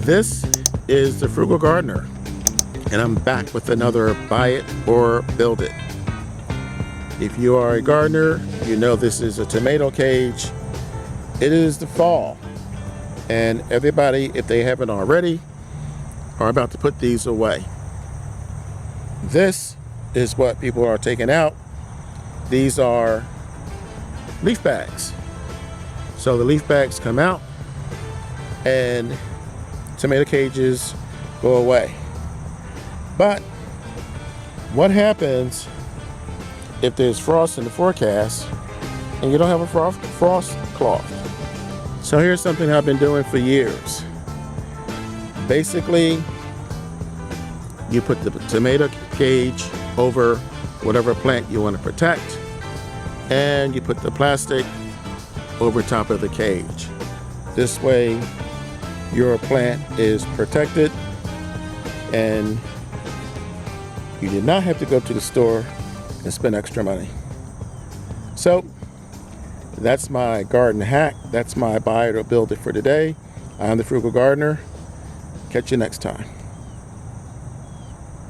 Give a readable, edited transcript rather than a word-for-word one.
This is the Frugal Gardener, and I'm back with another Buy It or Build It. If you are a gardener, you know this is a tomato cage. It is the fall, and everybody, if they haven't already, are about to put these away. This is what people are taking out. These are leaf bags. So the leaf bags come out and tomato cages go away. But what happens if there's frost in the forecast and you don't have a frost cloth? So here's something I've been doing for years. Basically, you put the tomato cage over whatever plant you want to protect, and you put the plastic over top of the cage. This way your plant is protected and you did not have to go to the store and spend extra money. So that's my garden hack. That's my Buy It or Build It for today. I'm the Frugal Gardener. Catch you next time.